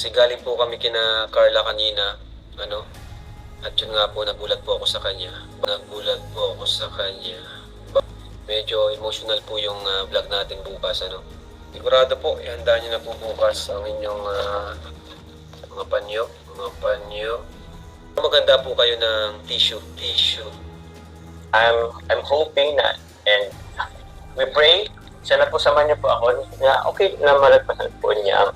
Kasi galing po kami kina Carla kanina, ano, at yun nga po, nagulat po ako sa kanya. Nagulat po ako sa kanya. Medyo emotional po yung vlog natin bukas, ano. Sigurado po, ihanda niyo na po bukas ang inyong mga panyo, Maganda po kayo ng tissue. I'm hoping na, and we pray, sana po samahan niyo po ako na okay na malagpasan po niya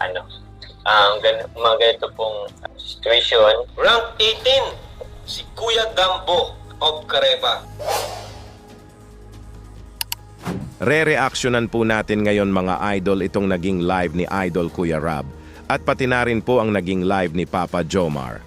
ang mga ganito pong situation. Rank 18, si Kuya Gambo of Carepa. Re-reactionan po natin ngayon mga idol itong naging live ni Idol Kuya Rab at pati na rin po ang naging live ni Papa Jomar.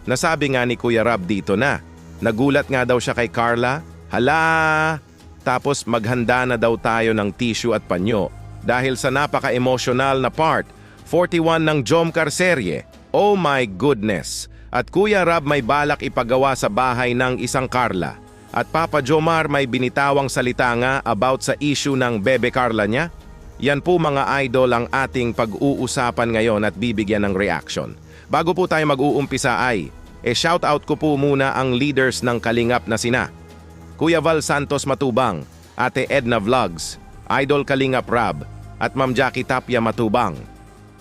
Nasabi nga ni Kuya Rab dito na, nagulat nga daw siya kay Carla, hala! Tapos maghanda na daw tayo ng tissue at panyo dahil sa napaka-emotional na part, 41 ng Jomcar serye. Oh my goodness! At Kuya Rab may balak ipagawa sa bahay ng isang Carla. At Papa Jomar may binitawang salita nga about sa issue ng bebe Carla niya. Yan po mga idol ang ating pag-uusapan ngayon at bibigyan ng reaction. Bago po tayo mag-uumpisa ay, shoutout ko po muna ang leaders ng Kalingap na sina Kuya Val Santos Matubang, Ate Edna Vlogs, Idol Kalingap Rab, at Ma'am Jackie Tapia Matubang.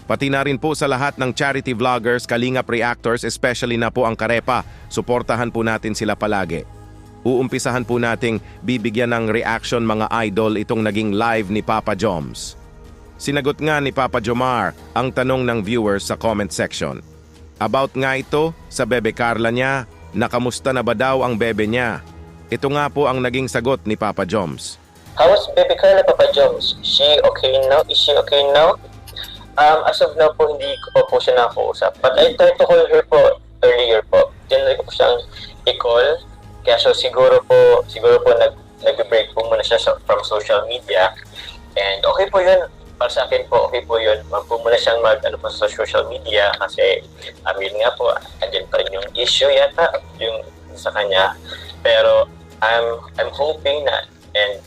Pati na rin po sa lahat ng charity vloggers, Kalingap Reactors, especially na po ang Carepa, suportahan po natin sila palagi. Uumpisahan po nating bibigyan ng reaction mga idol itong naging live ni Papa Joms. Sinagot nga ni Papa Jomar ang tanong ng viewers sa comment section. About nga ito sa bebe Carla niya, nakamusta na ba daw ang bebe niya? Ito nga po ang naging sagot ni Papa Joms. How's baby Carla, Papa Jones? Is she okay now? As of now po, hindi ko po siya nakausap. But I tried to call her po earlier po. Tinry ko po siyang i-call. Kaya so siguro po nag-break po muna siya from social media. And okay po yun. Para sa akin po, okay po yun. Wag po muna siyang po sa social media kasi yun nga po, andyan pa rin yung issue yata yung sa kanya. Pero I'm hoping na, and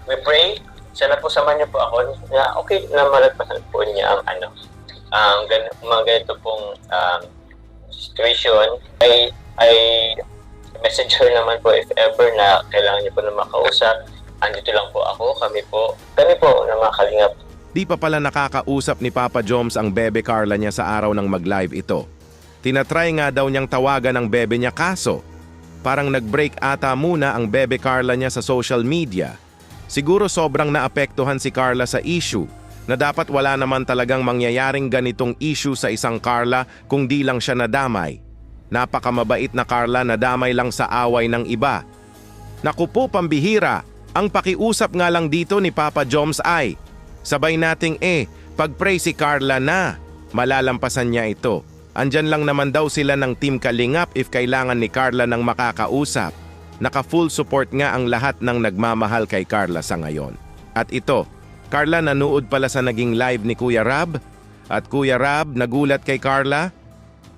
we pray, sana po samahan niyo po ako na okay na malagpasan po niya ang mga ganito pong situation. I message her naman po if ever na kailangan niyo po na makausap. Andito lang po ako, kami po na mga Kalingap. Di pa pala nakakausap ni Papa Joms ang bebe Carla niya sa araw ng mag-live ito. Tinatry nga daw niyang tawagan ang bebe niya kaso parang nag-break ata muna ang bebe Carla niya sa social media. Siguro sobrang naapektuhan si Carla sa issue na dapat wala naman talagang mangyayaring ganitong issue sa isang Carla kung di lang siya nadamay. Napakamabait na Carla, nadamay lang sa away ng iba. Naku po, pambihira, ang pakiusap nga lang dito ni Papa Joms ay sabay nating pag-pray si Carla na malalampasan niya ito. Andyan lang naman daw sila ng Team Kalingap if kailangan ni Carla ng makakausap. Naka-full support nga ang lahat ng nagmamahal kay Carla sa ngayon. At ito, Carla nanood pala sa naging live ni Kuya Rab. At Kuya Rab nagulat kay Carla.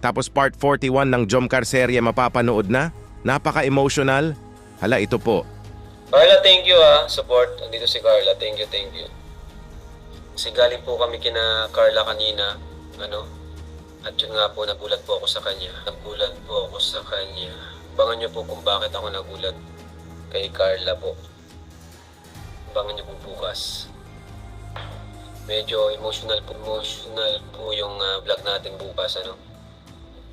Tapos part 41 ng Jomcar serye mapapanood na. Napaka-emotional. Hala, ito po. Carla, thank you support. Andito si Carla, thank you. Kasi galing po kami kina Carla kanina, at yun nga po, nagulat po ako sa kanya. Abangan niyo po kung bakit ako nagulat kay Carla po. Abangan niyo po bukas. Medyo emotional po yung vlog natin bukas,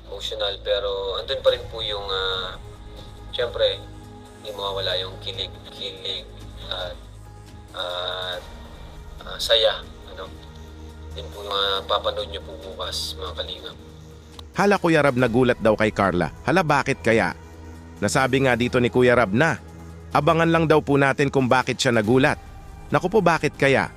Emotional, pero andun pa rin po yung, syempre, hindi mawawala yung kilig at saya, Din po yung papanood niyo po bukas, mga Kalingap. Hala, Kuya Rab nagulat daw kay Carla. Hala, bakit kaya? Nasabi nga dito ni Kuya Rab na abangan lang daw po natin kung bakit siya nagulat. Naku po, bakit kaya?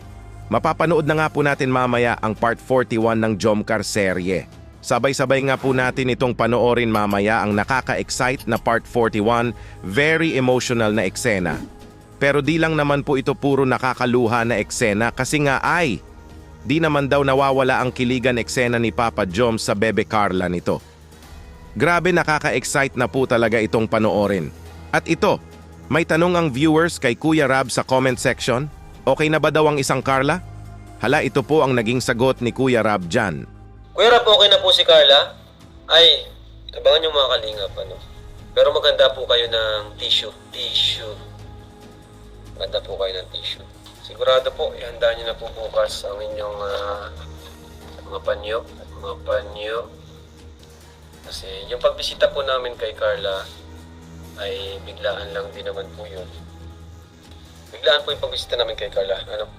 Mapapanood na nga po natin mamaya ang part 41 ng Jomcar serye. Sabay-sabay nga po natin itong panoorin mamaya ang nakaka-excite na part 41, very emotional na eksena. Pero di lang naman po ito puro nakakaluha na eksena kasi nga di naman daw nawawala ang kiligan eksena ni Papa Joms sa bebe Carla nito. Grabe, nakaka-excite na po talaga itong panoorin. At ito, may tanong ang viewers kay Kuya Rab sa comment section. Okay na ba daw ang isang Carla? Hala, ito po ang naging sagot ni Kuya Rab dyan. Kuya Rap, okay na po si Carla? Ay, abangan yung mga kalingap, ano. Pero maganda po kayo ng tissue. Maganda po kayo ng tissue. Sigurado po, ihanda nyo na po bukas ang inyong mga panyo. Kasi yung pagbisita po namin kay Carla ay biglaan lang din naman po yun. Biglaan po yung pagbisita namin kay Carla. Ano?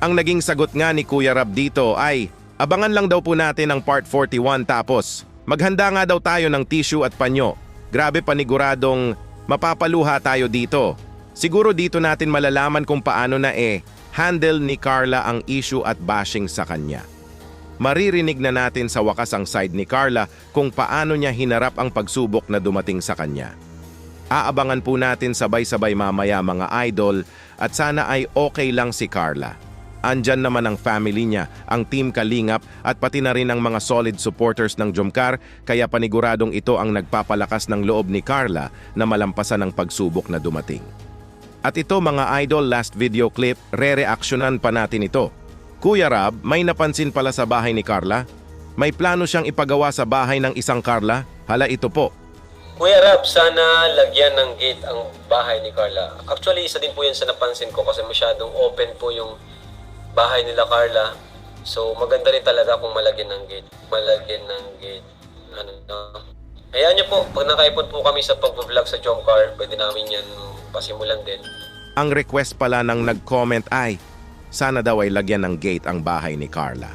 Ang naging sagot nga ni Kuya Rab dito ay, abangan lang daw po natin ang part 41 tapos maghanda nga daw tayo ng tissue at panyo. Grabe, paniguradong mapapaluha tayo dito. Siguro dito natin malalaman kung paano na handle ni Carla ang issue at bashing sa kanya. Maririnig na natin sa wakas ang side ni Carla kung paano niya hinarap ang pagsubok na dumating sa kanya. Aabangan po natin sabay-sabay mamaya mga idol at sana ay okay lang si Carla. Andyan naman ang family niya, ang Team Kalingap at pati na rin ang mga solid supporters ng Jomcar kaya paniguradong ito ang nagpapalakas ng loob ni Carla na malampasan ang pagsubok na dumating. At ito mga idol, last video clip, re-reactionan pa natin ito. Kuya Rab, may napansin pala sa bahay ni Carla? May plano siyang ipagawa sa bahay ng isang Carla? Hala, ito po. Kuya Rap, sana lagyan ng gate ang bahay ni Carla. Actually, isa din po yan sa napansin ko kasi masyadong open po yung bahay nila Carla. So, maganda rin talaga kung malagyan ng gate. Hayaan niyo po, pag nakaipon po kami sa pag-vlog sa Jomcar, pwede namin yan pasimulan din. Ang request pala ng nag-comment ay, sana daw ay lagyan ng gate ang bahay ni Carla.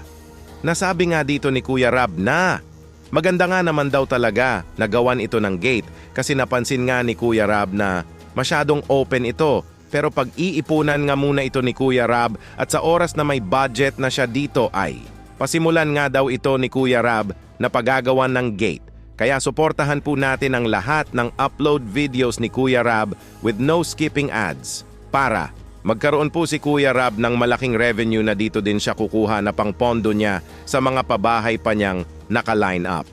Nasabi nga dito ni Kuya Rab na maganda nga naman daw talaga na gawan ito ng gate kasi napansin nga ni Kuya Rab na masyadong open ito. Pero pag iipunan nga muna ito ni Kuya Rab at sa oras na may budget na siya dito ay pasimulan nga daw ito ni Kuya Rab na paggagawan ng gate. Kaya suportahan po natin ang lahat ng upload videos ni Kuya Rab with no skipping ads para magkaroon po si Kuya Rab ng malaking revenue na dito din siya kukuha na pang pondo niya sa mga pabahay pa niyang naka-line up.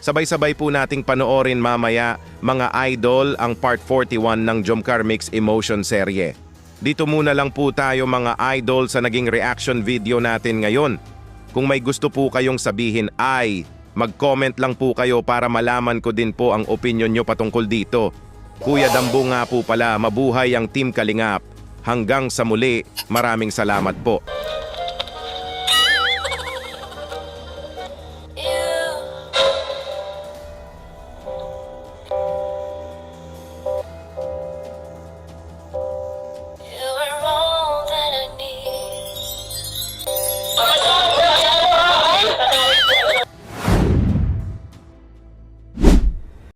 Sabay-sabay po nating panoorin mamaya mga idol ang part 41 ng Jomcar Mix Emotion serye. Dito muna lang po tayo mga idol sa naging reaction video natin ngayon. Kung may gusto po kayong sabihin ay mag-comment lang po kayo para malaman ko din po ang opinion nyo patungkol dito. Kuya Dambo nga po pala, mabuhay ang Team Kalingap. Hanggang sa muli, maraming salamat po.